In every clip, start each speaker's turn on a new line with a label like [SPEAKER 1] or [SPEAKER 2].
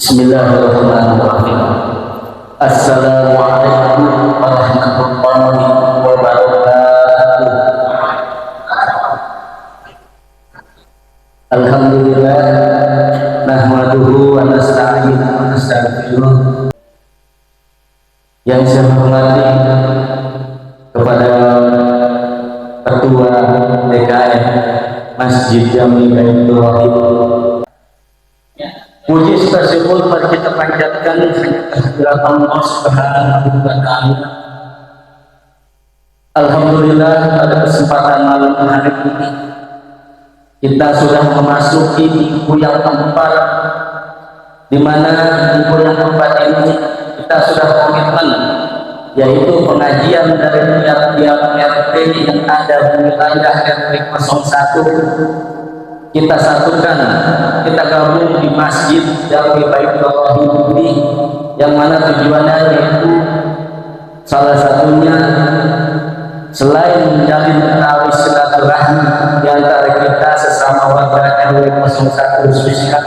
[SPEAKER 1] Bismillahirrahmanirrahim. Assalamualaikum warahmatullahi wabarakatuh. Alhamdulillah, nahmaduhu wa nasta'inuhu wa nastaghfiruh. Yang saya hormati kepada Ketua DKM Masjid Jami Baitul Rahim. Puji serta syukur mari kita panjatkan kehadirat Allah Subhanahu wa Ta'ala. Alhamdulillah, pada kesempatan malam hari ini kita sudah memasuki minggu yang keempat, di mana minggu yang keempat ini kita sudah komitmen, yaitu pengajian dari tiap-tiap RT yang ada di wilayah RT 01 kita satukan, kita gabung di Masjid Jami Baitul Rahim ini, yang mana tujuannya yaitu salah satunya selain menjalin tali silaturahmi di antara kita sesama warga RW 01 khususnya,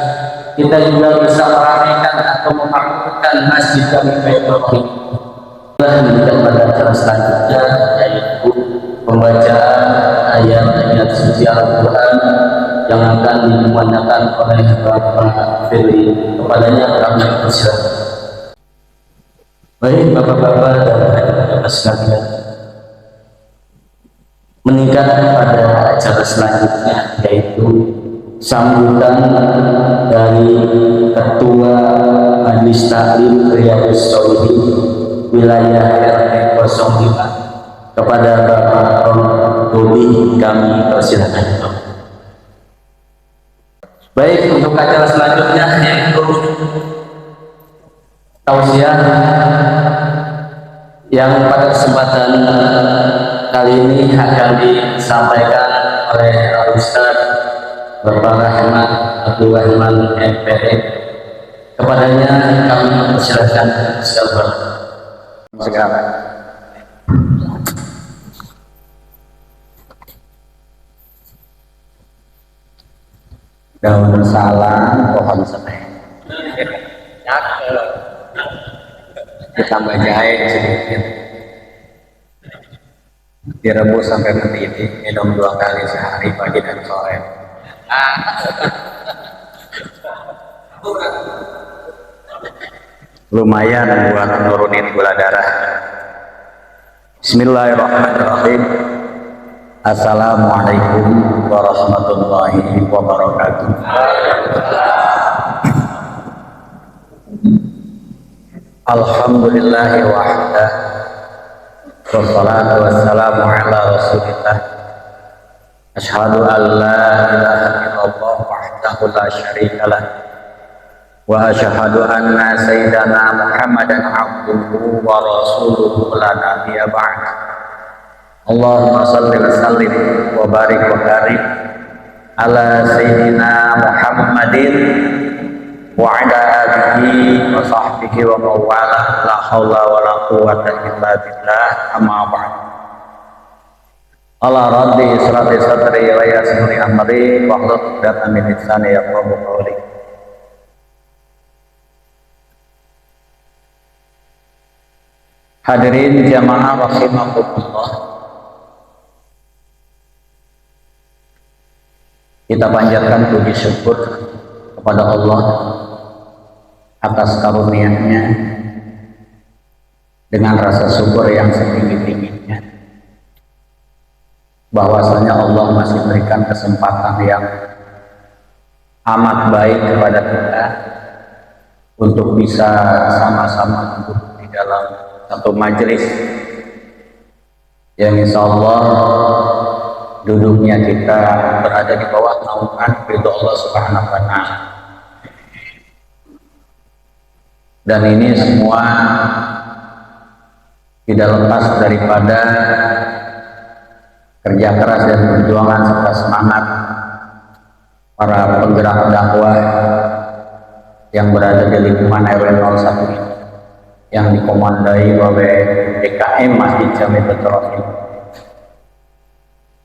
[SPEAKER 1] kita juga bisa meramaikan atau memakmurkan Masjid Jami Baitul Rahim. Lanjutkan pada acara selanjutnya, yaitu pembacaan ayat-ayat suci Al-Quran yang akan dikumandangkan oleh Bapak Firly. Kepadanya kami persilakan. Baik Bapak-bapak dan Bapak sekalian, meningkat pada acara selanjutnya, yaitu sambutan dari Ketua Majelis Taklim Riyadhus Shalihin wilayah RT 05 kepada Bapak Dodi, kami persilakan. Baik, untuk acara selanjutnya yaitu tausiah yang pada kesempatan kali ini akan disampaikan oleh Ustaz Bapak Rahmat Abdul Rahman MPD. Kepadanya kami persilakan sekarang. Daun salam, pohon serai. Ditambah jahe sedikit, direbus sampai mendidih, minum 2 kali sehari, pagi dan sore. Lumayan buat nurunin gula darah. Bismillahirrahmanirrahim. Assalamualaikum warahmatullahi wabarakatuh. Alhamdulillahi wahdah, wassalatu wassalamu ala rasulillah. Ashhadu an la ilaha illallah wahdahu la syarikalah, wa ashhadu anna sayyidana Muhammadan abduhu wa rasuluhu la nabiyya ba'd. Allahumma salli wa sallim wa barik wa karim ala sayyidina Muhammadin wa ala alihi wa sahbihi wa mawala, la hawla wa la quwwata illa billah, amma ba'd. Allah raddi surati sadri wa yasri amri wa hlul 'uqdatam min lisani yafqahu qawli. Hadirin jamaah rahimakumullah, kita panjatkan puji syukur kepada Allah atas karunia-Nya dengan rasa syukur yang setinggi-tingginya, bahwasanya Allah masih berikan kesempatan yang amat baik kepada kita untuk bisa sama-sama duduk di dalam satu majelis yang insya Allah duduknya kita berada di bawah naungan ridho Allah Subhanahu wa Ta'ala. Dan ini semua tidak lepas daripada kerja keras dan perjuangan serta semangat para penggerak dakwah yang berada di lingkungan RW 01 ini, yang dikomandai oleh DKM Masjid Jami Baitul Rahim.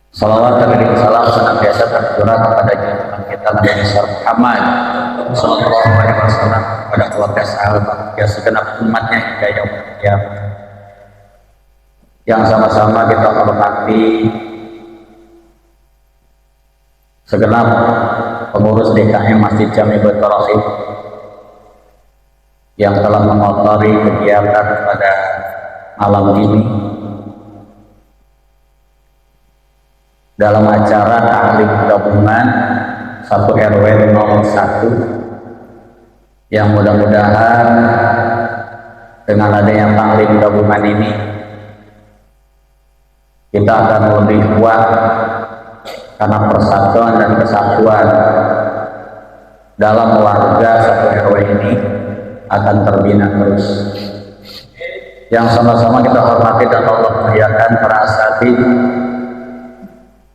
[SPEAKER 1] Salawat dan salam senantiasa tercurah kepada junjungan kita Nabi besar Muhammad Sallallahu Alaihi Wasallam, kepada keluarga sahabat, ya segenap umatnya hingga yaumul qiyamah. Yang sama-sama kita hormati segenap pengurus DKM Masjid Jami Tauhid yang telah mengotori kegiatan pada malam ini dalam acara taklim gabungan 1 RW 01 yang mudah-mudahan dengan adanya taklim gabungan ini kita akan lebih kuat karena persatuan dan kesatuan dalam warga 1 RW ini akan terbina terus. Yang sama-sama kita hormati dan Allah muliakan para asatid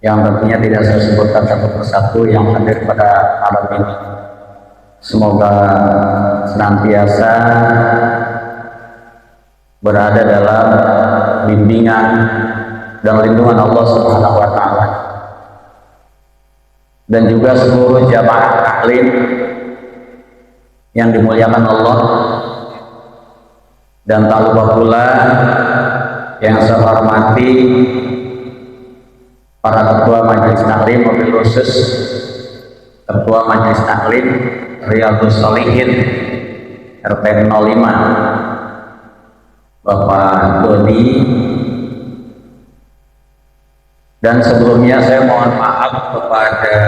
[SPEAKER 1] yang tentunya tidak saya sebutkan satu persatu yang hadir pada malam ini. Semoga senantiasa berada dalam bimbingan dan lindungan Allah Subhanahu wa taala. Dan juga seluruh jamaah taklim yang dimuliakan Allah, dan tak lupa pula yang saya hormati para ketua majelis taklim, mobil khusus ketua majelis taklim Riyadhus Shalihin RT 05 Bapak Dodi. Dan sebelumnya saya mohon maaf kepada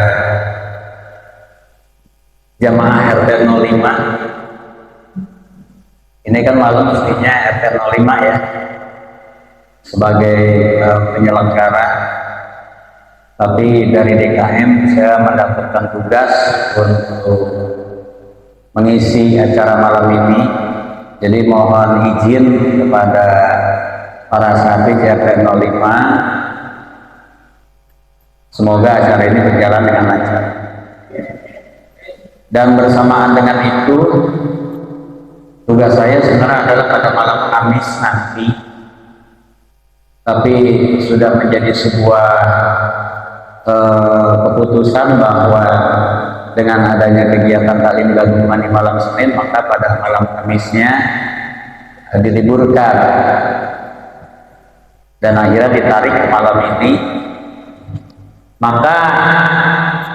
[SPEAKER 1] jamaah RT 05. Ini kan malam mestinya RT 05 ya sebagai penyelenggara, tapi dari DKM saya mendapatkan tugas untuk mengisi acara malam ini. Jadi mohon izin kepada para asatidz RT 05, semoga acara ini berjalan dengan lancar. Dan bersamaan dengan itu, tugas saya sebenarnya adalah pada malam Kamis nanti, tapi sudah menjadi sebuah keputusan bahwa dengan adanya kegiatan taklim gabungan di malam Senin, maka pada malam Kamisnya diliburkan dan akhirnya ditarik ke malam ini. Maka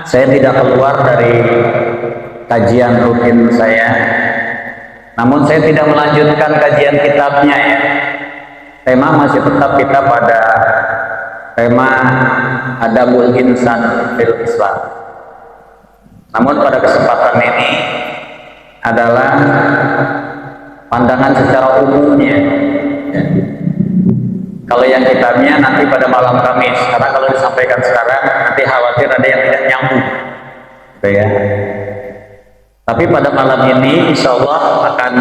[SPEAKER 1] saya tidak keluar dari kajian rutin saya, namun saya tidak melanjutkan kajian kitabnya ya. Tema masih tetap kita pada tema Adabul Insan fil Islam. Namun pada kesempatan ini adalah pandangan secara umumnya. Kalau yang kitabnya nanti pada malam Kamis, karena kalau disampaikan sekarang nanti khawatir ada yang tidak nyambung, gitu ya. Tapi pada malam ini insya Allah akan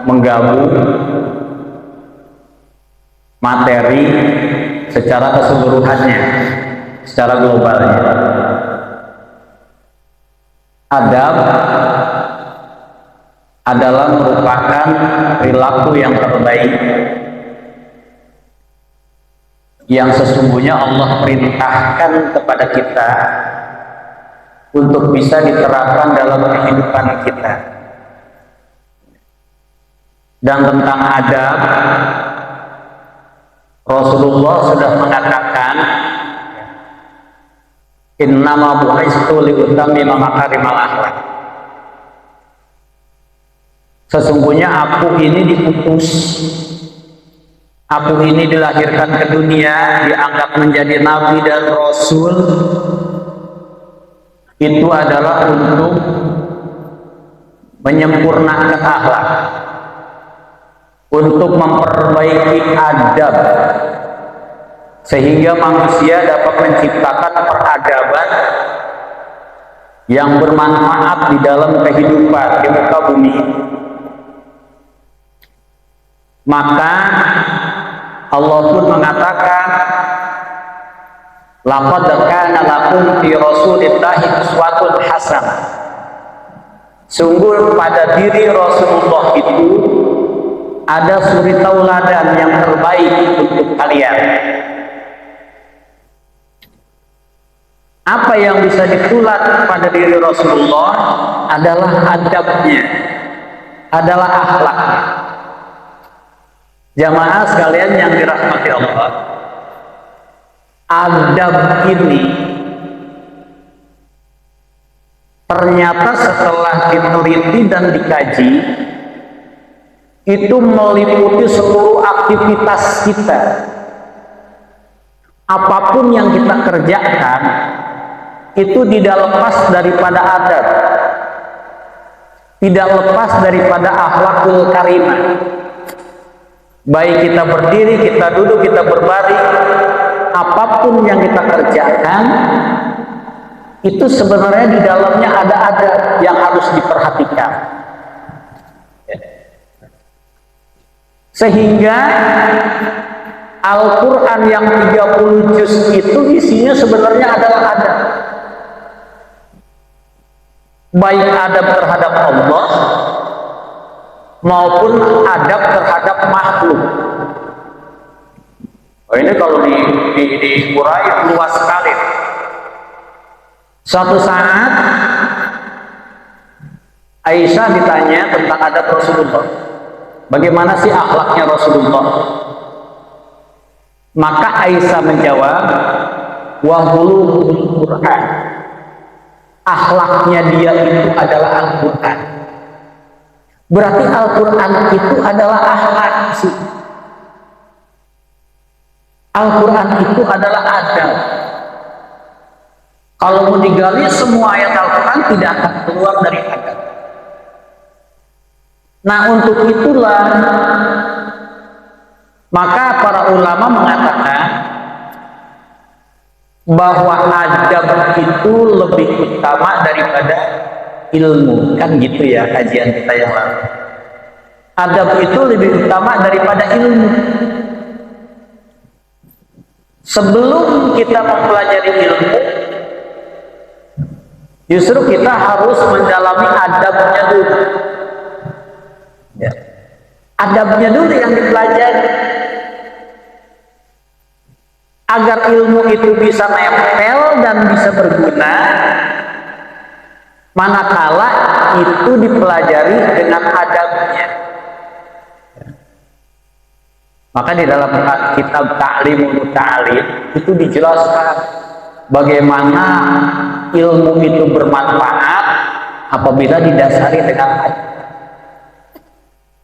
[SPEAKER 1] menggabung materi secara keseluruhannya, secara globalnya. Adab adalah merupakan perilaku yang terbaik yang sesungguhnya Allah perintahkan kepada kita untuk bisa diterapkan dalam kehidupan kita. Dan tentang adab, Rasulullah sudah mengatakan, innama bu'istu liutammima makarimal akhlak. Sesungguhnya aku ini diutus, aku ini dilahirkan ke dunia, dianggap menjadi nabi dan rasul, itu adalah untuk menyempurnakan akhlak, untuk memperbaiki adab, sehingga manusia dapat menciptakan peradaban yang bermanfaat di dalam kehidupan di muka bumi. Maka Allah pun mengatakan, laqad kana lakum fi rasulillahi uswatun hasanah. Sungguh pada diri Rasulullah itu ada suri tauladan yang terbaik untuk kalian.
[SPEAKER 2] Apa yang bisa ditular pada diri Rasulullah adalah adabnya, adalah akhlaknya. Jamaah sekalian yang dirahmati Allah, adab ini ternyata setelah diteliti dan dikaji, itu meliputi seluruh aktivitas kita. Apapun yang kita kerjakan, itu tidak lepas daripada adab, tidak lepas daripada akhlakul karimah. Baik kita berdiri, kita duduk, kita berbaring, apapun yang kita kerjakan, itu sebenarnya di dalamnya ada adab yang harus diperhatikan. Sehingga Al-Quran yang 30 juz itu isinya sebenarnya adalah adab. Baik adab terhadap Allah maupun adab terhadap makhluk. Ini kalau diurai luas sekali. Suatu saat Aisyah ditanya tentang adab Rasulullah, bagaimana sih akhlaknya Rasulullah? Maka Aisyah menjawab, wa khuluquhul Quran. Akhlaknya dia itu adalah Al-Quran. Berarti Al-Quran itu adalah akhlak sih. Al-Quran itu adalah adab. Kalau mau digali semua ayat Al-Quran tidak akan keluar dari adab. Nah, untuk itulah maka para ulama mengatakan bahwa adab itu lebih utama daripada ilmu. Kan gitu ya kajian kita yang lalu. Adab itu lebih utama daripada ilmu. Sebelum kita mempelajari ilmu, justru kita harus mendalami adabnya dulu. Ya. Adabnya dulu yang dipelajari. Agar ilmu itu bisa nempel dan bisa berguna, manakala itu dipelajari dengan adabnya. Maka di dalam kitab Ta'limul Muta'alim itu dijelaskan bagaimana ilmu itu bermanfaat apabila didasari dengan adab.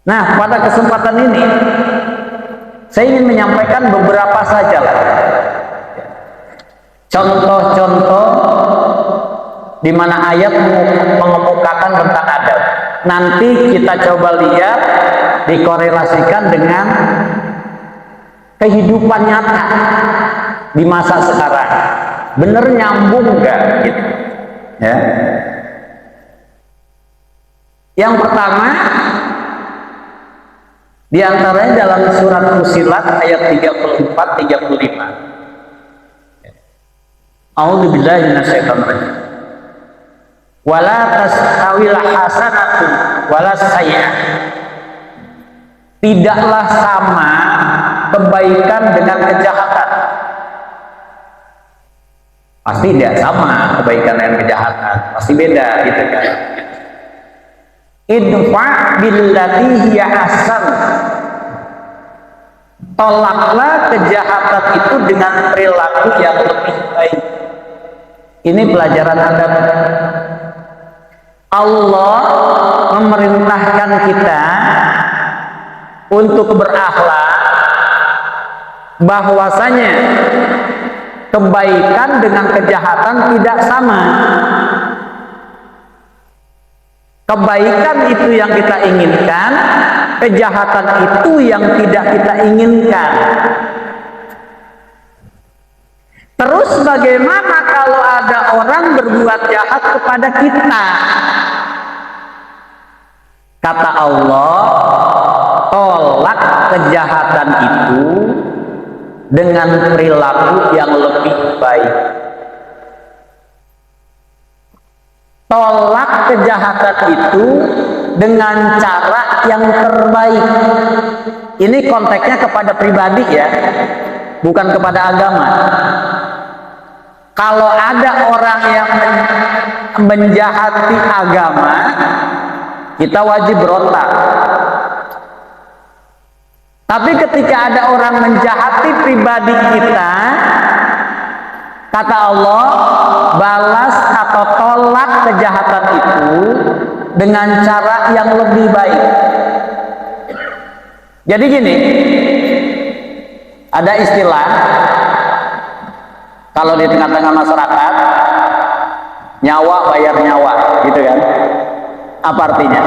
[SPEAKER 2] Nah, pada kesempatan ini saya ingin menyampaikan beberapa saja contoh-contoh di mana ayat mengemukakan tentang adab. Nanti kita coba lihat, dikorelasikan dengan kehidupan nyata di masa sekarang. Bener nyambung nggak gitu? Ya. Yang pertama, di antaranya dalam surat Fussilat ayat 34-35. A'udzubillahi minasyaitonir rajim. Wala tastawil hasanatu wala sayyi'ah. Tidaklah sama kebaikan dengan kejahatan. Pasti tidak sama kebaikan dengan kejahatan. Pasti beda gitu kan. Idfa billati hiya ahsan. Tolaklah kejahatan itu dengan perilaku yang lebih baik. Ini pelajaran adab. Allah memerintahkan kita untuk berakhlak, bahwasanya kebaikan dengan kejahatan tidak sama. Kebaikan itu yang kita inginkan, kejahatan itu yang tidak kita inginkan. Terus bagaimana kalau ada orang berbuat jahat kepada kita? Kata Allah, tolak kejahatan itu dengan perilaku yang lebih baik. Tolak kejahatan itu dengan cara yang terbaik. Ini konteksnya kepada pribadi ya, bukan kepada agama. Kalau ada orang yang menjahati agama, kita wajib berontak. Tapi ketika ada orang menjahati pribadi kita, kata Allah, balas atau tolak kejahatan itu dengan cara yang lebih baik. Jadi gini, ada istilah kalau di tengah-tengah masyarakat, nyawa bayar nyawa, gitu kan? Apa artinya?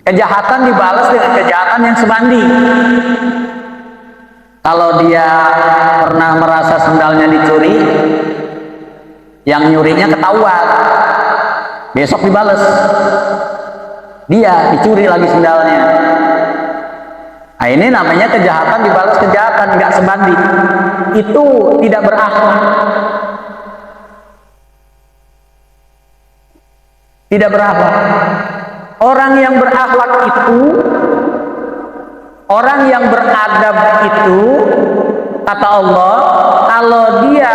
[SPEAKER 2] Kejahatan dibalas dengan kejahatan yang sebanding. Kalau dia pernah merasa sendalnya dicuri, yang nyurinya ketahuan, besok dibalas, dia dicuri lagi sendalnya. Nah, ini namanya kejahatan dibalas kejahatan, nggak sebanding. Itu tidak berakhlak. Tidak berakhlak. Orang yang berakhlak itu, orang yang beradab itu, kata Allah, kalau dia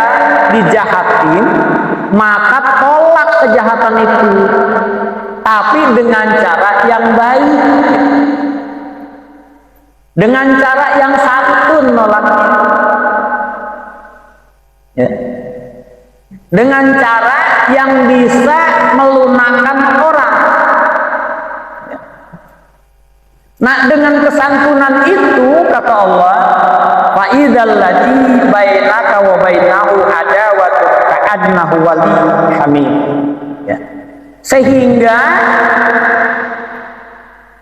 [SPEAKER 2] dijahatin, maka tolak kejahatan itu, tapi dengan cara yang baik, dengan cara yang santun nolaknya, ya. Dengan cara yang bisa melunakkan orang. Nah, dengan kesantunan itu, kata Allah, fa idzal ladzi bainaka wa bainahu adawatun ka'annahu waliyyun hamim. Ya. Sehingga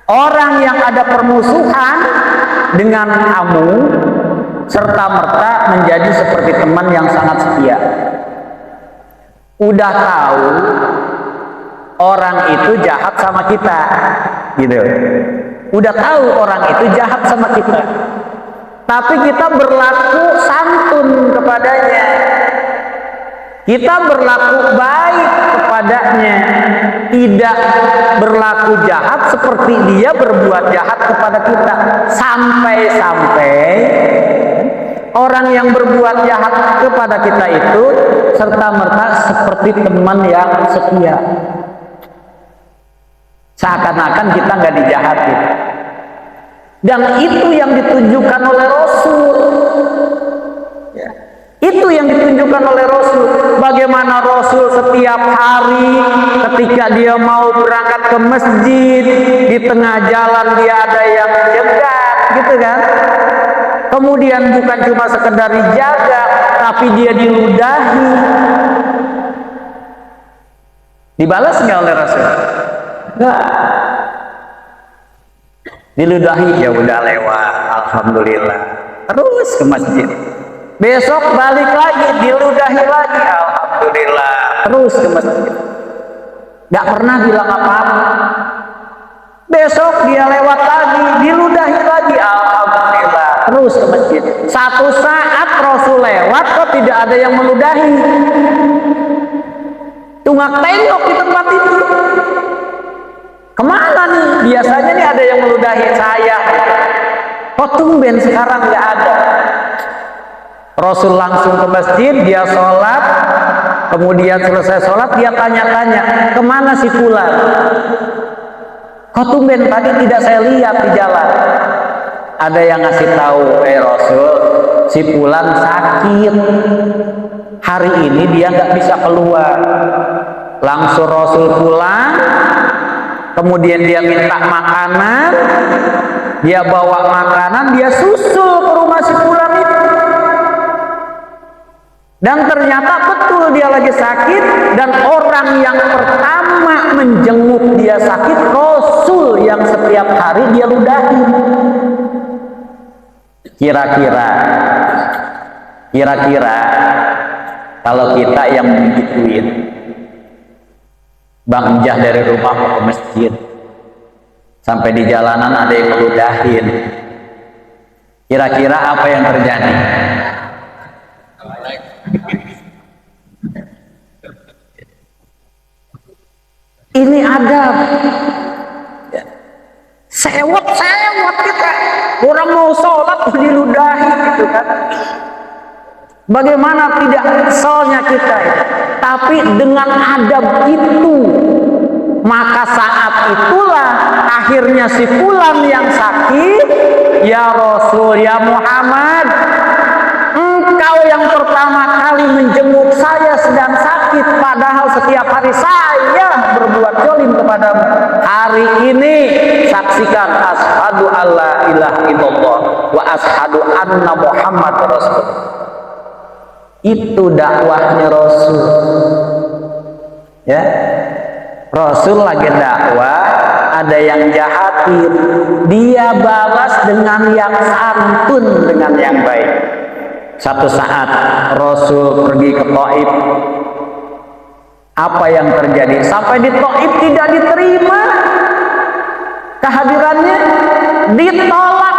[SPEAKER 2] orang yang ada permusuhan dengan kamu serta merta menjadi seperti teman yang sangat setia. Udah tahu orang itu jahat sama kita, gitu. Udah tahu orang itu jahat sama kita, tapi kita berlaku santun kepadanya, kita berlaku baik kepadanya, tidak berlaku jahat seperti dia berbuat jahat kepada kita. Sampai-sampai orang yang berbuat jahat kepada kita itu serta-merta seperti teman yang setia, seakan-akan kita nggak dijahati. Dan itu yang ditunjukkan oleh Rasul, ya. Itu yang ditunjukkan oleh Rasul. Bagaimana Rasul setiap hari ketika dia mau berangkat ke masjid, di tengah jalan dia ada yang jegat, gitu kan. Kemudian bukan cuma sekedar dijaga, tapi dia diludahi. Dibalas nggak oleh Rasul? Nggak. Diludahi, ya udah lewat, alhamdulillah, terus ke masjid. Besok balik lagi, diludahi lagi, alhamdulillah, terus ke masjid. Gak pernah bilang apa-apa. Besok dia lewat lagi, diludahi lagi, alhamdulillah, terus ke masjid. Satu saat Rasul lewat, kok tidak ada yang meludahi. Tunggu tengok di tempat itu. Kemana nih? Biasanya nih ada yang meludahi saya. Kok tumben sekarang nggak ada? Rasul langsung ke masjid, dia sholat, kemudian selesai sholat dia tanya-tanya, kemana si fulan? Kok tumben tadi tidak saya lihat di jalan? Ada yang ngasih tahu, Rasul, si fulan sakit. Hari ini dia nggak bisa keluar. Langsung Rasul pulang. Kemudian dia minta makanan, dia bawa makanan, dia susul ke rumah si fulan itu. Dan ternyata betul dia lagi sakit, dan orang yang pertama menjenguk dia sakit, Rasul yang setiap hari dia ludahi. Kira-kira kalau kita yang begituin, Bang Jah dari rumah mau ke masjid, sampai di jalanan ada yang meludahin, kira-kira apa yang terjadi? Ini adab. Sewot kita, orang mau sholat diludahi, gitu kan. Bagaimana tidak keselnya kita, tapi dengan adab itu, maka saat itulah akhirnya si fulan yang sakit, ya Rasul, ya Muhammad, engkau yang pertama kali menjenguk saya sedang sakit, padahal setiap hari saya berbuat zalim kepadamu. Hari ini saksikan, asyhadu alla ilaha illallah wa asyhadu anna Muhammad Rasul. Itu dakwahnya Rasul. Ya, Rasul lagi dakwah, ada yang jahatin, dia balas dengan yang santun, dengan yang baik. Satu saat Rasul pergi ke Taif. Apa yang terjadi? Sampai di Taif tidak diterima kehadirannya, ditolak,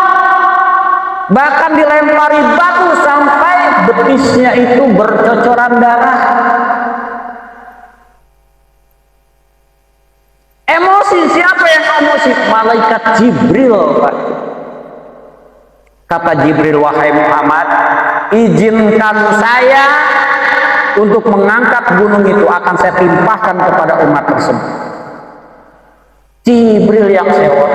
[SPEAKER 2] bahkan dilempari batu sampai betisnya itu bercocoran darah. Emosi, siapa yang emosi? Malaikat Jibril, Pak. Kata Jibril, wahai Muhammad, izinkan saya untuk mengangkat gunung itu, akan saya timpahkan kepada umat tersebut. Jibril yang sewa.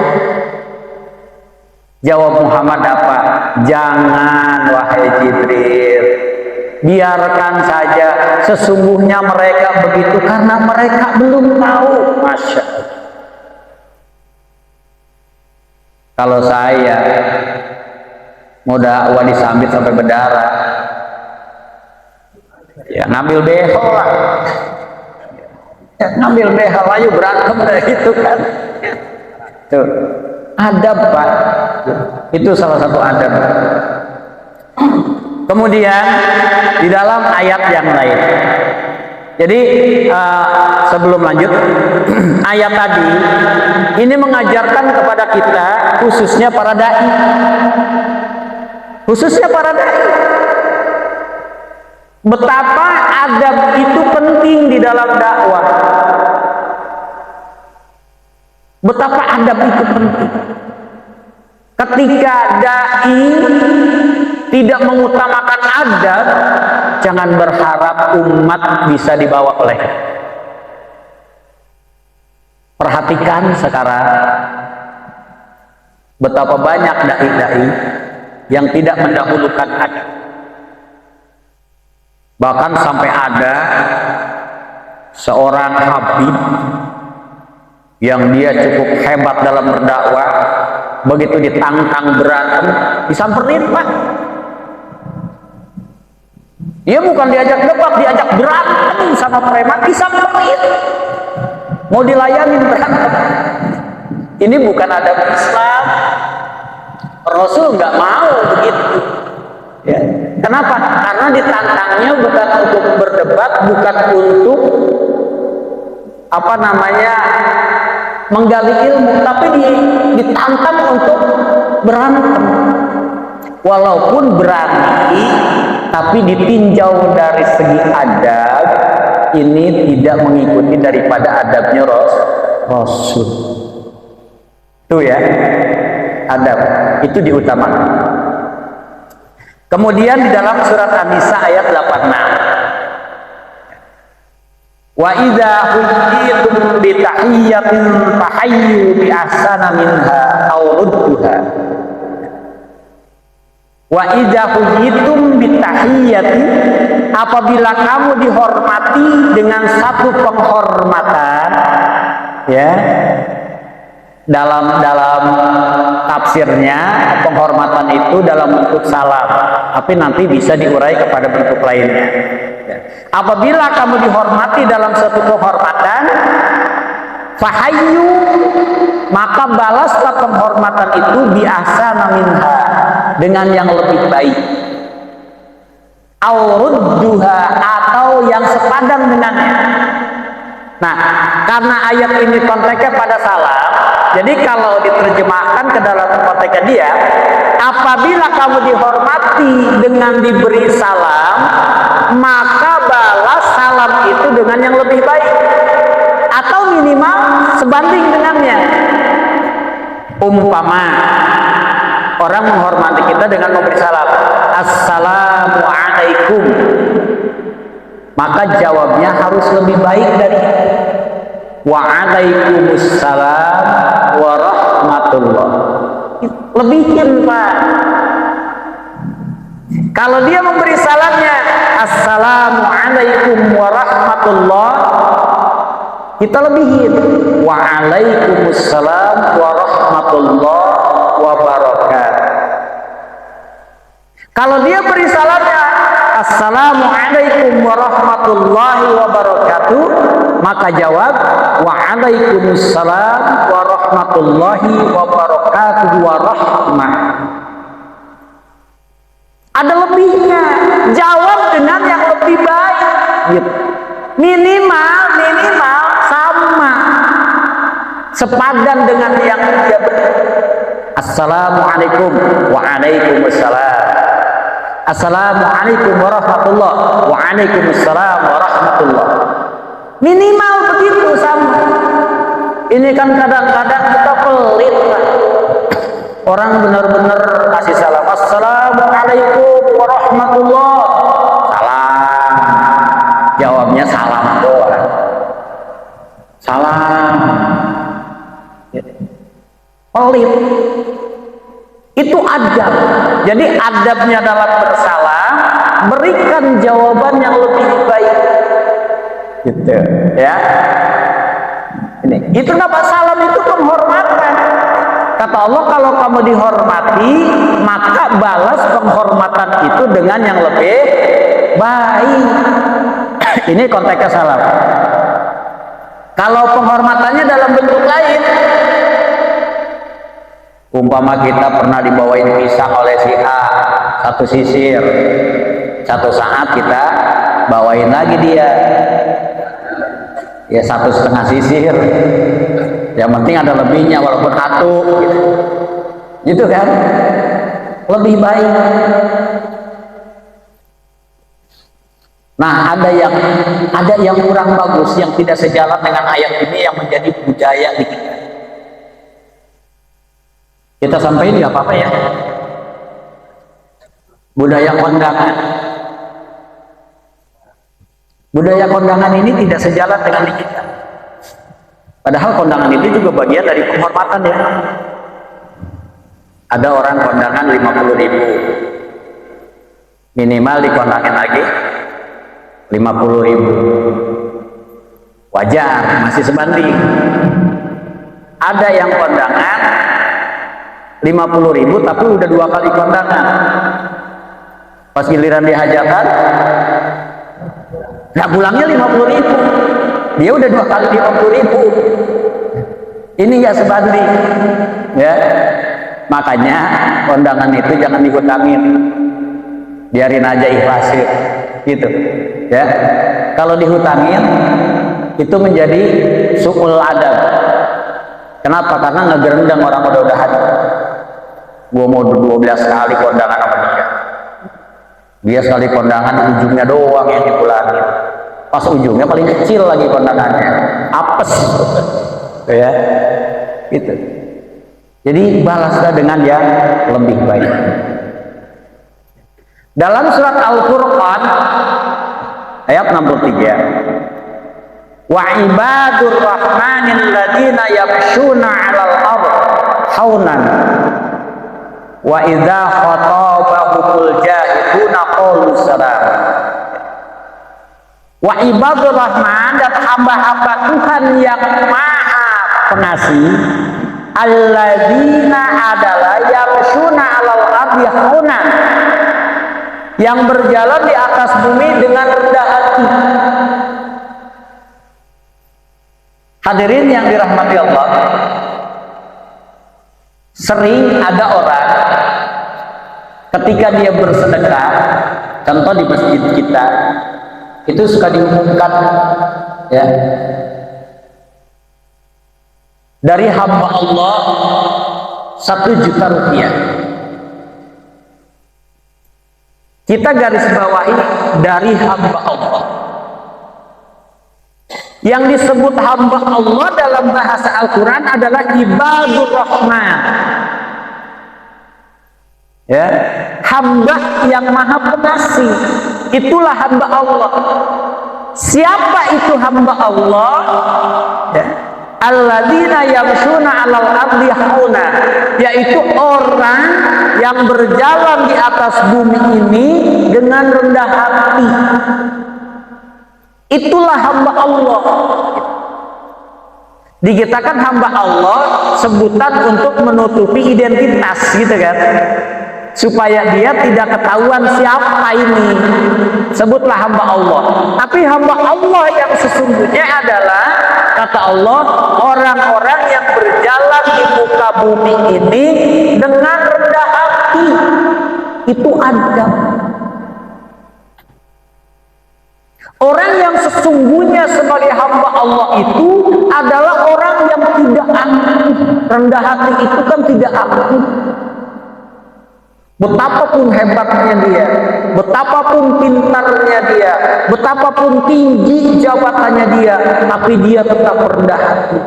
[SPEAKER 2] Jawab Muhammad apa? Jangan wahai Jibril, biarkan saja, sesungguhnya mereka begitu karena mereka belum tahu. Masya Allah. Kalau saya mau dakwah disambit sampai berdarah, ya ngambil behel lah, ya, ngambil behel ayo berantem deh, gitu kan. Tuh, adab, Pak. Itu salah satu adab. Kemudian di dalam ayat yang lain, jadi sebelum lanjut ayat tadi ini mengajarkan kepada kita, khususnya para dai, betapa adab itu penting di dalam dakwah. Betapa adab itu penting. Ketika dai tidak mengutamakan adab, jangan berharap umat bisa dibawa oleh. Perhatikan sekarang betapa banyak dai-dai yang tidak mendahulukan adab. Bahkan sampai ada seorang habib yang dia cukup hebat dalam berdakwah, begitu ditantang berantem, disamperin, Pak. Dia bukan diajak debat, diajak berantem sama preman, disamperin. Mau dilayani berantem. Ini bukan adab Islam. Rasul nggak mau begitu. Ya. Kenapa? Karena ditantangnya bukan untuk berdebat, bukan untuk menggali ilmu, tapi ditantang untuk berantem. Walaupun berani, tapi ditinjau dari segi adab, ini tidak mengikuti daripada adabnya Rasul. Itu ya, adab itu diutamakan. Kemudian di dalam surat An-Nisa ayat 86, wa idza huyitum bi tahiyyatin fahayyu bi ahsana minha aw rudduha. Wa idza huyitum bi tahiyyatin, apabila kamu dihormati dengan satu penghormatan, ya, dalam tafsirnya penghormatan itu dalam bentuk salam, tapi nanti bisa diurai kepada bentuk lainnya. Apabila kamu dihormati dalam suatu penghormatan, fahayyu, maka balaslah penghormatan itu biasa minha, dengan yang lebih baik, aurudduha, atau yang sepadan dengannya. Nah, karena ayat ini konteksnya pada salam, jadi kalau diterjemahkan ke dalam konteksnya dia, apabila kamu dihormati dengan diberi salam, maka balas salam itu dengan yang lebih baik, atau minimal sebanding dengannya. Umpama orang menghormati kita dengan memberi salam, assalamualaikum, maka jawabnya harus lebih baik dari itu. Waalaikumsalam warahmatullah. Lebihin, Pak. Kalau dia memberi salamnya assalamualaikum warahmatullah, kita lebihin waalaikumsalam warahmatullah wabarakatuh. Kalau dia beri salamnya assalamualaikum warahmatullahi wabarakatuh, maka jawab waalaikumsalam warahmatullahi wabarakatuh warahmah. Ada lebihnya, jawab dengan yang lebih baik gitu. Minimal sama, sepadan dengan yang dia beri. Assalamualaikum, waalaikumsalam. Assalamualaikum warahmatullah, waalaikumsalam warahmatullah. Minimal begitu sama. Ini kan kadang-kadang kita pelit, Pak. Orang benar-benar kasih salam assalamualaikum warahmatullah, salam, jawabnya salam doang, salam, pelit. Itu adab. Jadi adabnya dalam bersalam, berikan jawaban yang lebih baik gitu ya. Ini itu nama salam, itu penghormatan. Kata Allah, kalau kamu dihormati, maka balas penghormatan itu dengan yang lebih baik. Ini konteksnya salam. Kalau penghormatannya dalam bentuk lain, umpama kita pernah dibawain pisang oleh si A, satu sisir, satu saat kita bawain lagi dia, ya 1,5 sisir. Yang penting ada lebihnya walaupun satu gitu kan, lebih baik. Nah, ada yang kurang bagus, yang tidak sejalan dengan ayat ini, yang menjadi budaya di kita. Kita sampaikan nggak apa-apa ya, budaya kondangan. Budaya kondangan ini tidak sejalan dengan di kita. Padahal kondangan itu juga bagian dari penghormatan ya. Ada orang kondangan 50.000, minimal dikondangin lagi 50.000. Wajar, masih sebanding. Ada yang kondangan 50.000 tapi udah 2 kali kondangan. Pas giliran dihajatan, nah pulangnya 50.000. Dia udah 2 kali 50.000. Ini nggak sebanding, ya. Makanya kondangan itu jangan dihutangin, biarin aja, ikhlasin, gitu, ya. Kalau dihutangin itu menjadi su'ul adab. Kenapa? Karena ngegerendang orang udah-udahan. Gua mau 12 kali kondangan sama dia. Dia sekali kondangan ujungnya doang yang dipulangin. Pas ujungnya paling kecil lagi kondangannya, apes, ya, gitu. Jadi balaslah dengan yang lebih baik. Dalam surat Al-Furqan ayat 63, wa ibadur rahmanil ladina yamshuna 'alal ardh haunan wa idza khatabahumul jahiluna qalu salam. Wa ibadur rahman, dan hamba-hamba Tuhan yang maha pengasih, alladzina adalah yamshuna 'alal ardi haunan, yang berjalan di atas bumi dengan rendah hati. Hadirin yang dirahmati Allah, sering ada orang ketika dia bersedekah, contoh di masjid kita itu suka diumumkan, ya, dari hamba Allah 1 juta rupiah. Kita garis bawahi dari hamba Allah. Yang disebut hamba Allah dalam bahasa Al-Quran adalah ibadur rahman, ya, hamba yang maha pengasih, itulah hamba Allah. Siapa itu hamba Allah? Ya. Alladzina yamshuna 'alal ardi hauna, yaitu orang yang berjalan di atas bumi ini dengan rendah hati. Itulah hamba Allah. Dikatakan hamba Allah sebutan untuk menutupi identitas, gitu kan, supaya dia tidak ketahuan siapa ini. Sebutlah hamba Allah. Tapi hamba Allah yang sesungguhnya adalah, kata Allah, orang-orang yang berjalan di muka bumi ini dengan rendah hati. Itu Adam. Orang yang sesungguhnya sebagai hamba Allah itu adalah orang yang tidak angkuh. Rendah hati itu kan tidak angkuh. Betapapun hebatnya dia, betapapun pintarnya dia, betapapun tinggi jabatannya dia, tapi dia tetap rendah hati.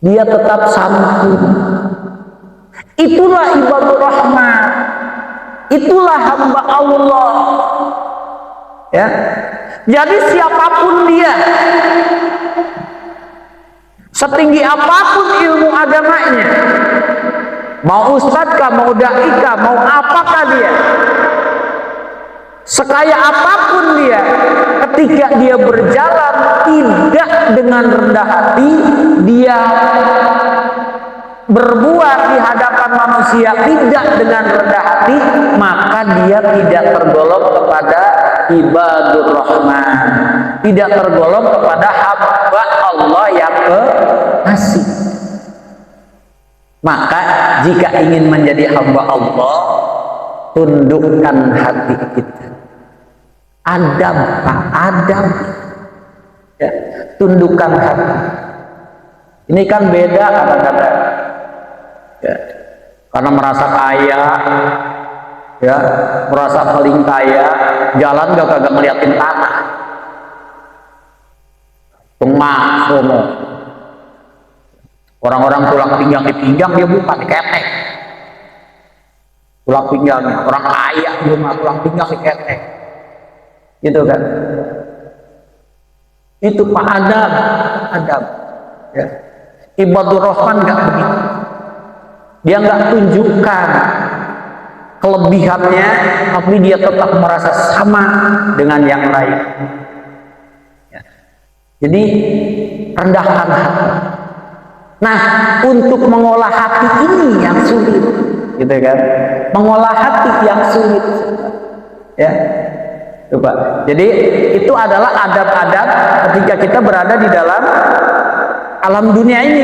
[SPEAKER 2] Dia tetap santun. Itulah ibadur rahman. Itulah hamba Allah. Ya. Jadi siapapun dia, setinggi apapun ilmu agamanya, mau ustadzkah, mau daikah, mau apakah dia, sekaya apapun dia, ketika dia berjalan tidak dengan rendah hati, dia berbuat di hadapan manusia tidak dengan rendah hati, maka dia tidak tergolong kepada ibadur rahman, tidak tergolong kepada hamba Allah yang kekasih. Maka jika ingin menjadi hamba Allah, tundukkan hati kita. Adab, Pak, adab. Ya, tundukkan hati. Ini kan beda kadang-kadang. Ya, karena merasa kaya, ya, merasa paling kaya, jalan gak kagak ngeliatin tanah. Tengah sono. Orang-orang tulang pinggang dipinggang, dia bukan diketek. Tulang pinggangnya, orang kaya dia mah tulang pinggang diketek. Gitu kan. Itu Pak adab. Ya. Ibadur Rahman gak begitu. Dia nggak tunjukkan kelebihannya, tapi dia tetap merasa sama dengan yang lain. Ya. Jadi rendahkan hati. Nah, untuk mengolah hati ini yang sulit, gitu kan? Mengolah hati yang sulit, ya. Coba. Jadi itu adalah adab-adab ketika kita berada di dalam alam dunia ini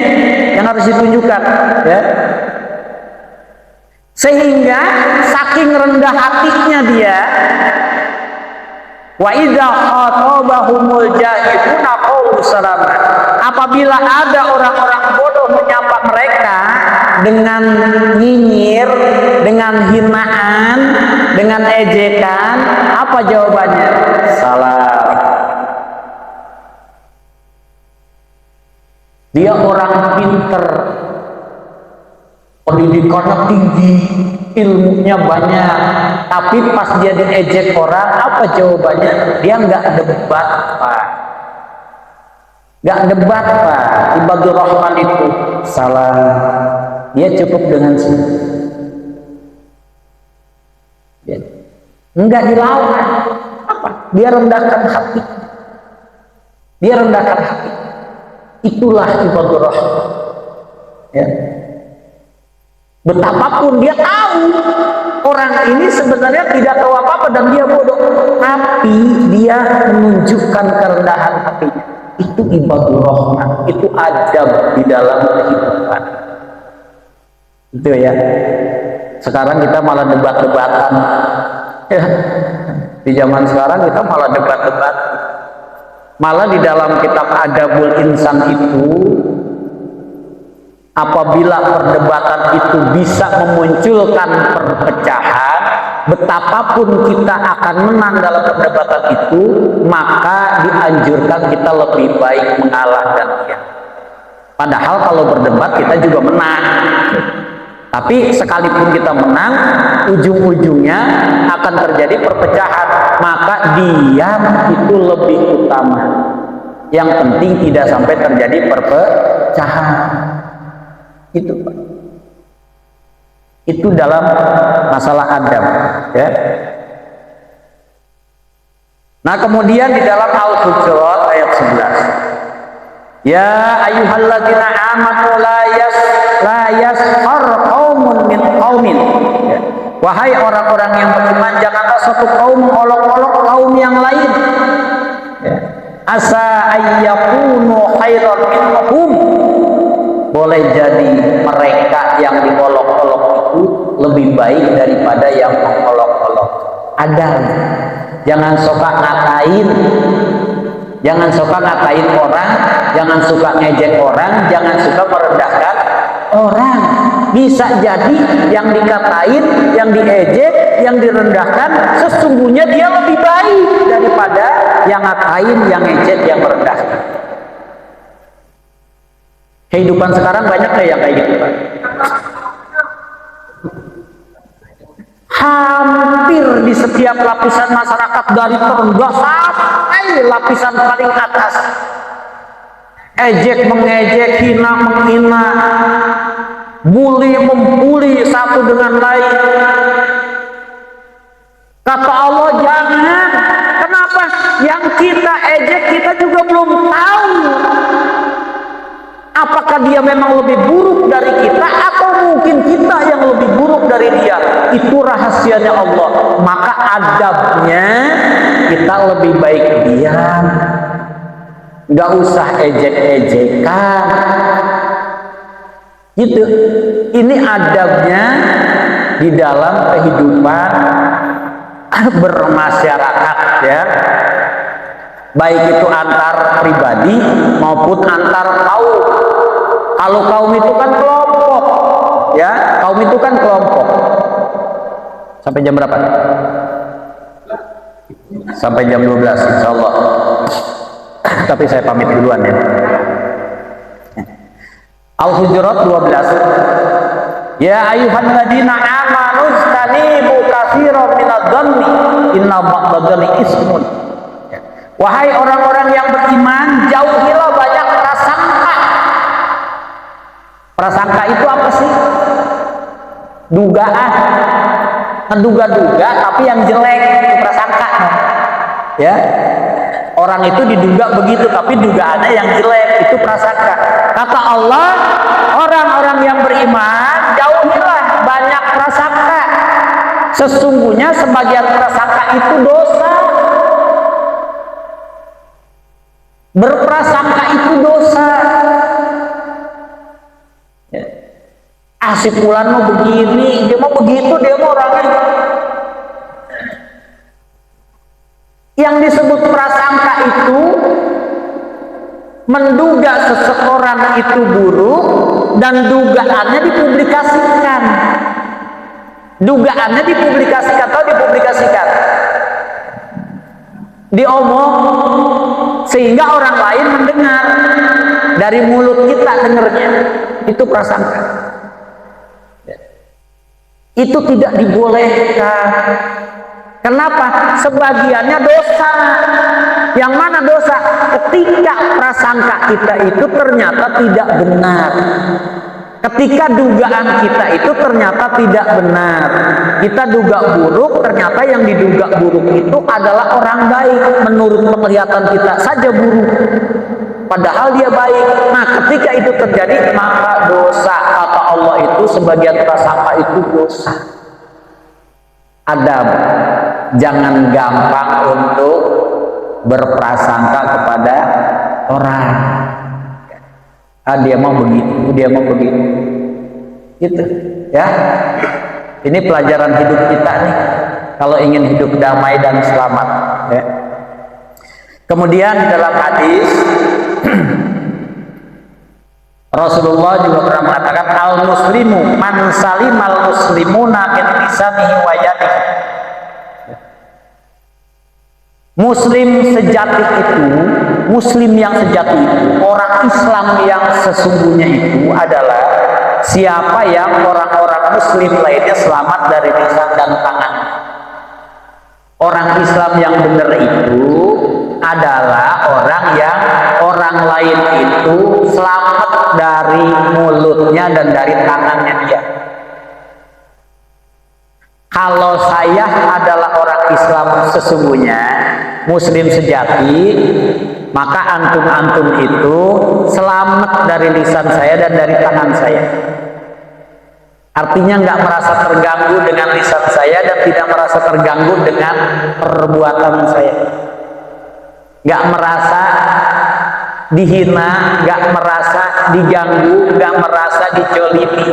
[SPEAKER 2] yang harus ditunjukkan, ya. Sehingga saking rendah hatinya dia, wa idza khatabahumul jahiluna qalu salama. Apabila ada orang-orang bodoh menyapa mereka dengan nyinyir, dengan hinaan, dengan ejekan, apa jawabannya? Salam. Dia orang pinter, pendidikannya tinggi, ilmunya banyak, tapi pas dia diejek orang, apa jawabannya? Dia nggak debat, Pak. Nggak debat, Pak. Ibadur Rahman itu salah. Dia cukup dengan sini. Nggak dilawan. Apa? Dia rendahkan hati. Dia rendahkan hati. Itulah ibadur Rahman. Ya. Betapapun dia tahu orang ini sebenarnya tidak tahu apa-apa dan dia bodoh, tapi dia menunjukkan kerendahan hatinya. Itu ibadur Rahman, itu adab di dalam kehidupan. Itu ya. Sekarang kita malah debat-debatan. Ya. Di zaman sekarang kita malah debat-debat. Malah di dalam kitab Adabul Insan itu, apabila perdebatan itu bisa memunculkan perpecahan, betapapun kita akan menang dalam perdebatan itu, maka dianjurkan kita lebih baik mengalah dan dia. Padahal kalau berdebat kita juga menang. Tapi sekalipun kita menang, ujung-ujungnya akan terjadi perpecahan. Maka diam itu lebih utama. Yang penting tidak sampai terjadi perpecahan. Itu Pak. Itu dalam masalah adab, ya. Nah, kemudian di dalam Al-Hujurat ayat 11. Ya ayyuhalladzina amanu la yaskhar qaumun min qaumin. Ya. Wahai orang-orang yang beriman, janganlah suatu kaum olok-olok kaum yang lain. Ya. Asa ayyakunu khairan minhum. Boleh jadi mereka yang diolok-olok itu lebih baik daripada yang mengolok-olok. Ada. Jangan suka ngatain. Jangan suka ngatain orang, jangan suka ngejek orang, jangan suka merendahkan orang. Bisa jadi yang dikatain, yang diejek, yang direndahkan, sesungguhnya dia lebih baik daripada yang ngatain, yang ngejek, yang merendahkan. Kehidupan sekarang banyak kayak gitu Pak. Hampir di setiap lapisan masyarakat dari terendah sampai lapisan paling atas, ejek mengejek, hina menghina, bully membuli satu dengan lain. Kata Allah jangan. Kenapa? Yang kita ejek kita juga belum tahu apakah dia memang lebih buruk dari kita atau mungkin kita yang lebih buruk dari dia. Itu rahasianya Allah. Maka adabnya kita lebih baik diam, nggak usah ejek-ejekan gitu. Ini adabnya di dalam kehidupan bermasyarakat, ya, baik itu antar pribadi maupun antar kaum. Kalau kaum itu kan kelompok, ya, kaum itu kan kelompok. Sampai jam berapa? Sampai jam 12 insya Allah. Tapi saya pamit duluan ya. Al-Hujurat 12. Ya ayyuhalladzina amanu istanibu katsiran minadh-dhanni inna ba'dadh-dhanni ismun. Wahai orang-orang yang beriman, jauhilah banyak prasangka. Prasangka itu apa sih? Dugaan. Menduga-duga tapi yang jelek itu prasangka. Ya. Orang itu diduga begitu tapi dugaannya yang jelek, itu prasangka. Kata Allah, orang-orang yang beriman jauhilah banyak prasangka. Sesungguhnya sebagian prasangka itu dosa. Berprasangka itu dosa. Ya. Si fulan mau begini, dia mau begitu, dia mau orangnya. Yang disebut prasangka itu menduga seseorang itu buruk dan dugaannya dipublikasikan. Dugaannya dipublikasikan atau dipublikasikan. Diomong sehingga orang lain mendengar, dari mulut kita dengarnya. Itu prasangka. Itu tidak dibolehkan. Kenapa? Sebagiannya dosa. Yang mana dosa? Ketika prasangka kita itu ternyata tidak benar. Ketika dugaan kita itu ternyata tidak benar. Kita duga buruk, ternyata yang diduga buruk itu adalah orang baik. Menurut penglihatan kita saja buruk, padahal dia baik. Nah, ketika itu terjadi, maka dosa. Kata Allah itu sebagian prasangka itu dosa. Adab, jangan gampang untuk berprasangka kepada orang. Dia mau begitu, dia mau begitu, gitu, ya. Ini pelajaran hidup kita nih, kalau ingin hidup damai dan selamat, ya. Kemudian dalam hadis Rasulullah juga pernah mengatakan, al-muslimu man salimal muslimuna min lisanihi wa yadihi. Muslim sejati itu, muslim yang sejati itu, orang Islam yang sesungguhnya itu adalah siapa yang orang-orang muslim lainnya selamat dari lisan dan tangan. Orang Islam yang benar itu adalah orang yang orang lain itu selamat dari mulutnya dan dari tangannya dia. Kalau saya adalah orang Islam sesungguhnya, muslim sejati, maka antum-antum itu selamat dari lisan saya dan dari tangan saya. Artinya nggak merasa terganggu dengan lisan saya dan tidak merasa terganggu dengan perbuatan saya. Nggak merasa dihina, nggak merasa diganggu, nggak merasa dijolimi.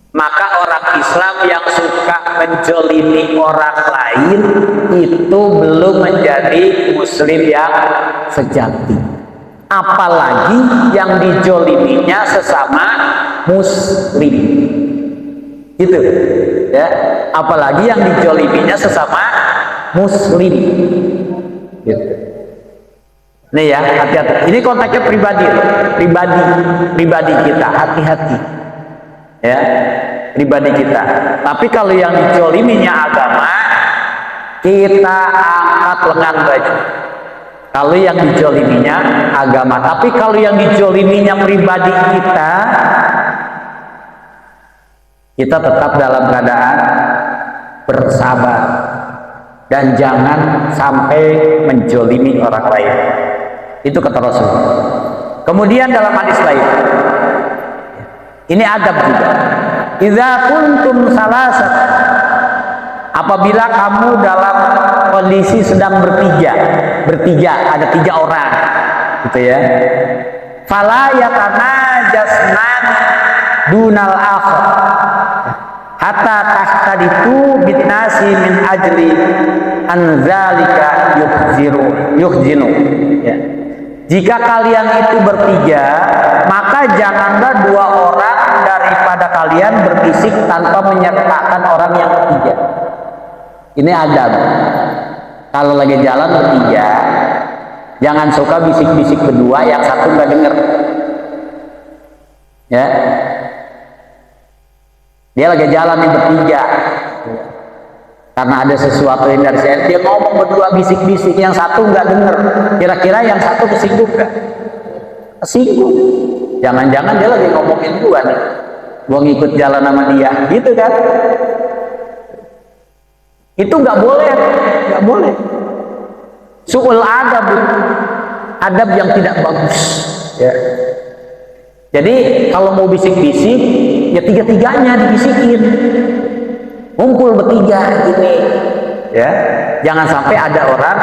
[SPEAKER 2] Maka orang Islam yang suka menjolimi orang lain itu belum menjadi muslim yang sejati. Apalagi yang dijoliminya sesama muslim. Gitu ya. Apalagi yang dijoliminya sesama muslim. Gitu. Nih ya, hati-hati. Ini konteksnya pribadi kita, hati-hati. Ya, pribadi kita. Tapi kalau yang dijoliminya agama, kita angkat lengan baju. Kalau yang dijoliminya agama, tapi kalau yang dijoliminya pribadi kita tetap dalam keadaan bersabar dan jangan sampai menjolimi orang lain. Itu kata Rasul. Kemudian dalam hadis lain, ini adab juga. Idza kuntum salasat, apabila kamu dalam kondisi sedang bertiga, ada 3 orang, gitu ya. Fala yatanajasnan dunal akhar, hatta tahtaditu bitnasi min ajli anzalika yukhzinu. Ya. Jika kalian itu bertiga, maka janganlah 2 orang daripada kalian berbisik tanpa menyertakan orang yang ketiga. Ini adab. Kalau lagi jalan bertiga, jangan suka bisik-bisik berdua, yang satu nggak denger. Ya, dia lagi jalan nih bertiga. Karena ada sesuatu yang dari saya, dia ngomong berdua bisik-bisik, yang satu nggak denger. Kira-kira yang satu kesinggung nggak? Kesinggung. Jangan-jangan dia lagi ngomongin gua nih, gua ngikut jalan sama dia, gitu kan? Itu nggak boleh, nggak boleh. Su'ul adab yang tidak bagus. Ya. Jadi kalau mau bisik-bisik, ya 3-tiganya dibisikin. Ngumpul bertiga gini, ya. Jangan sampai ada orang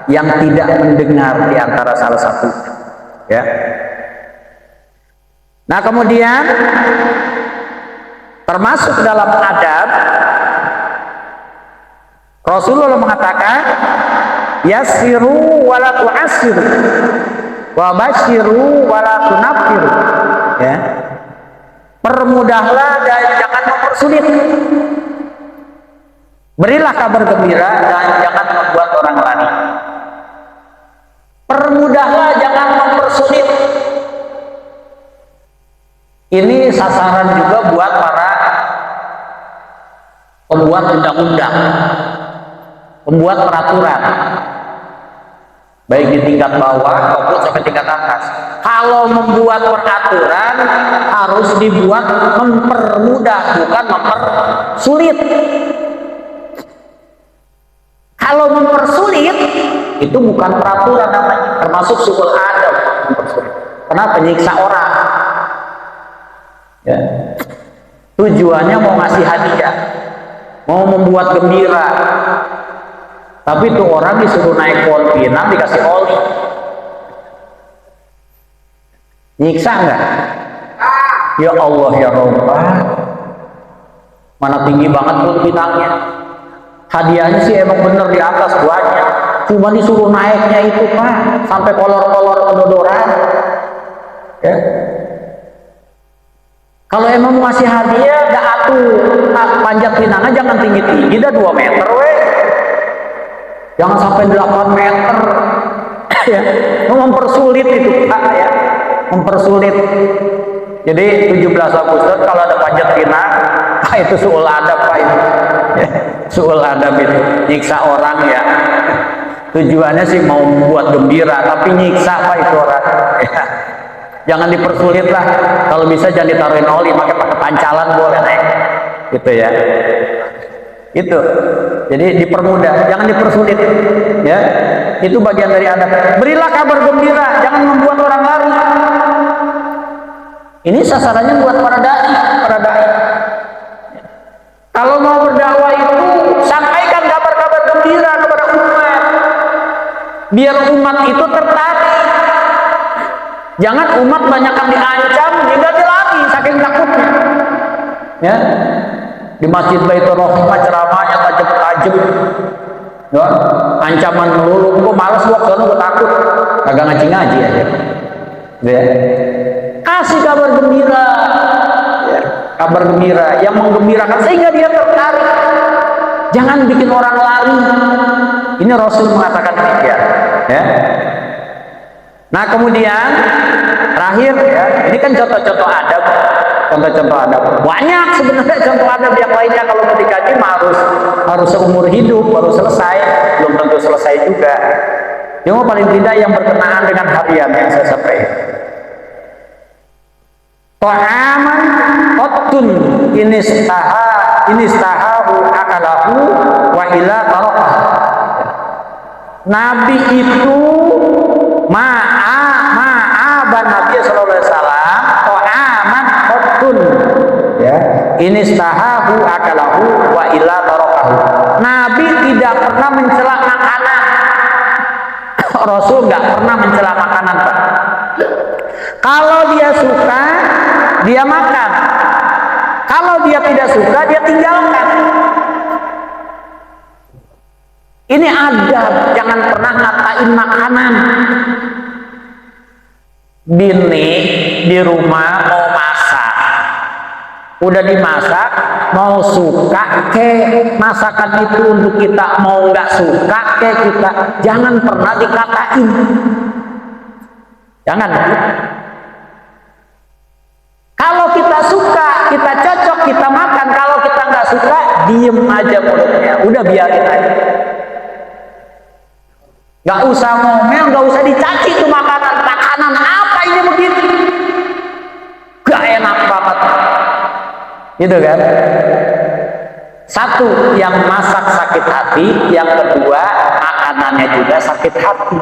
[SPEAKER 2] yang tidak mendengar di antara salah satu, ya. Nah, kemudian termasuk dalam adab, Rasulullah mengatakan, yassiru wa la tu'assiru, wa basyiru wa la tunaffiru, ya. Permudahlah dan jangan mempersulit. Berilah kabar gembira dan jangan membuat orang lari. Permudahlah, jangan mempersulit. Ini sasaran juga buat para pembuat undang-undang, pembuat peraturan, baik di tingkat bawah maupun sampai tingkat atas. Kalau membuat peraturan harus dibuat mempermudah, bukan mempersulit. Kalau mempersulit, itu bukan peraturan namanya, termasuk su'ul adab. Kenapa? Nyiksa orang. Ya. Tujuannya mau ngasih hadiah, mau membuat gembira, tapi tuh orang disuruh naik pohon pinang dikasih oli. Nyiksa enggak? Ya Allah ya Rabbah, mana tinggi banget pohon pinangnya. Hadiahnya sih emang bener di atas banyak, cuma disuruh naiknya itu Pak, sampai kolor-kolor kedodoran. Ya. Kalau emang mau ngasih hadiah, dah atuh panjat pinangnya jangan tinggi-tinggi, dah 2 meter weh. Jangan sampai 8 meter. Ya. Mempersulit itu Pak, ya. Mempersulit. Jadi 17 Agustus kalau ada panjat pinang, itu suul adab Pak itu. Suul adab itu nyiksa orang ya. Tujuannya sih mau buat gembira, tapi nyiksa Pak itu orang. Ya. Jangan dipersulit lah. Kalau bisa jangan ditaruhin oli, pakai pancalan boleh naik. Gitu ya. Itu. Jadi dipermudah, jangan dipersulit. Ya. Itu bagian dari adab. Berilah kabar gembira, jangan membuat orang lari. Ini sasarannya buat para dai. Kalau mau berdakwah itu sampaikan kabar-kabar gembira kepada umat, biar umat itu tertarik. Jangan umat banyakkan diancam hingga dia lari saking takutnya. Ya, di Masjid Baitur Rahmah ceramahnya tajam-tajam, ya, ancaman melulu. Gue malas gua kesana, gue takut, kagak ngaji-ngaji aja. Ya. Kasih kabar gembira, ya, kabar gembira yang menggembirakan sehingga dia tertarik. Jangan bikin orang lari. Ini Rasul mengatakan demikian. Ya. Nah kemudian terakhir ya, ini kan contoh-contoh adab, banyak sebenarnya contoh adab yang lainnya. Kalau mau dikaji harus seumur hidup baru selesai, belum tentu selesai juga. Cuma paling tidak yang berkenaan dengan harian yang saya sampaikan. Ta'aman qattun inistahahu akalahu wa ila tarakah. Nabi itu ma'aban Nabi sallallahu alaihi wasallam ta'aman qattun, ya, inistahahu akalahu wa ila tarakahu. Nabi tidak pernah mencela makanan. Rasul nggak pernah mencela makanan, Pak. Kalau dia suka, dia makan. Kalau dia tidak suka, dia tinggalkan. Ini adab, jangan pernah ngatain makanan. Bini di rumah mau masak, udah dimasak, mau suka ke masakan itu untuk kita, mau nggak suka ke kita, jangan pernah dikatain. Jangan. Kalau kita suka, kita cocok, kita makan. Kalau kita nggak suka, diem aja mulutnya. Udah biarin aja. Nggak usah ngomel, nggak usah dicaci tuh makanan. Makanan apa ini begitu? Gak enak banget. Gitu kan? Satu, yang masak sakit hati. Yang kedua, makanannya juga sakit hati.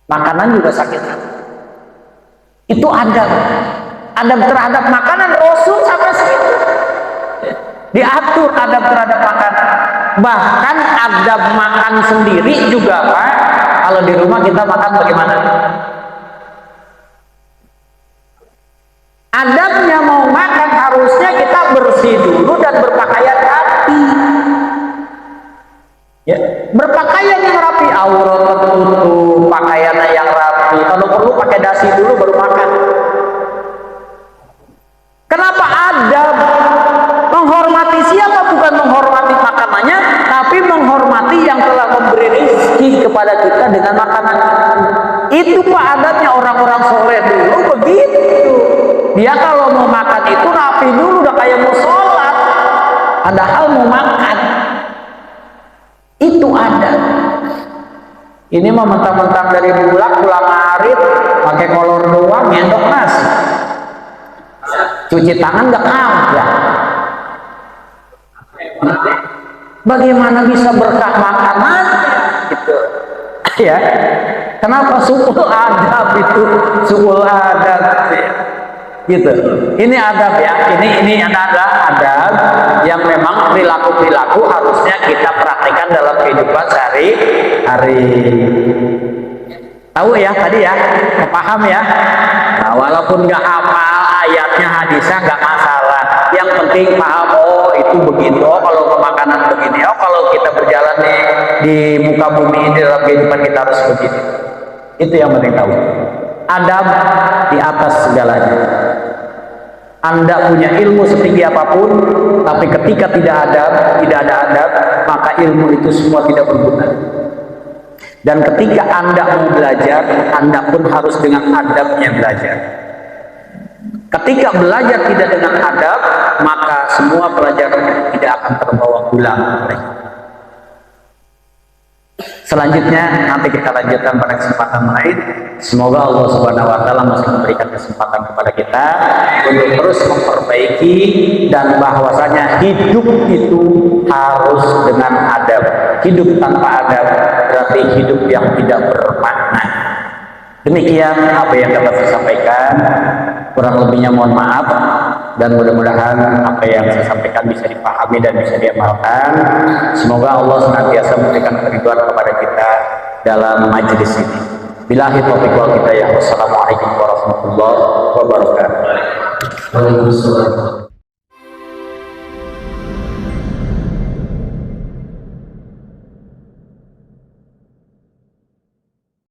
[SPEAKER 2] Makanan juga sakit hati. Itu adab terhadap makanan. Rasul sampai segitu diatur adab terhadap makanan. Bahkan adab makan sendiri juga, Pak. Kalau di rumah kita makan bagaimana? Adabnya mau makan harusnya kita bersih dulu dan berpakaian rapi. Ya, berpakaian yang rapi, aurat tertutup, pakaiannya yang rapi. Kalau perlu pakai dasi dulu baru makan. Kenapa adab? Menghormati siapa? Bukan menghormati makanannya, tapi menghormati yang telah memberi rezeki kepada kita dengan makanan itu. Pak, adabnya orang-orang soleh dulu begitu. Dia kalau mau makan itu rapi dulu, udah kayak mau sholat, padahal mau makan. Itu ada. Ini mah mentang-mentang dari bulan pulang arit pakai kolor doang, nyendok nasi, cuci tangan nggak ya. Bagaimana bisa berkah makanan? Gitu. Ya. Kenapa suul adab itu? Suul adab. Gitu. Ini adab ya. Ini adalah adab yang memang perilaku-perilaku harusnya kita praktikkan dalam kehidupan sehari-hari. Tahu ya tadi ya, paham ya. Nah, walaupun nggak hafal ayatnya, hadisnya nggak masalah. Yang penting paham. Oh itu begitu. Oh kalau makanan begini. Oh kalau kita berjalan di muka bumi ini dalam kehidupan kita harus begini. Itu yang penting tahu. Adab di atas segalanya. Anda punya ilmu setinggi apapun, tapi ketika tidak ada adab, maka ilmu itu semua tidak berguna. Dan ketika Anda mau belajar, Anda pun harus dengan adabnya belajar. Ketika belajar tidak dengan adab, maka semua pelajaran tidak akan terbawa pulang. Selanjutnya nanti kita lanjutkan pada kesempatan lain. Semoga Allah Subhanahu wa taala masih memberikan kesempatan kepada kita untuk terus memperbaiki, dan bahwasanya hidup itu harus dengan adab. Hidup tanpa adab berarti hidup yang tidak bermakna. Demikian apa yang dapat saya sampaikan. Kurang lebihnya mohon maaf, dan mudah-mudahan apa yang saya sampaikan bisa dipahami dan bisa diamalkan. Semoga Allah senantiasa memberikan keridhaan kepada kita dalam majelis ini. Billahi taufiq wal hidayah. Wassalamualaikum warahmatullahi wabarakatuh.
[SPEAKER 1] Waalaikumsalam.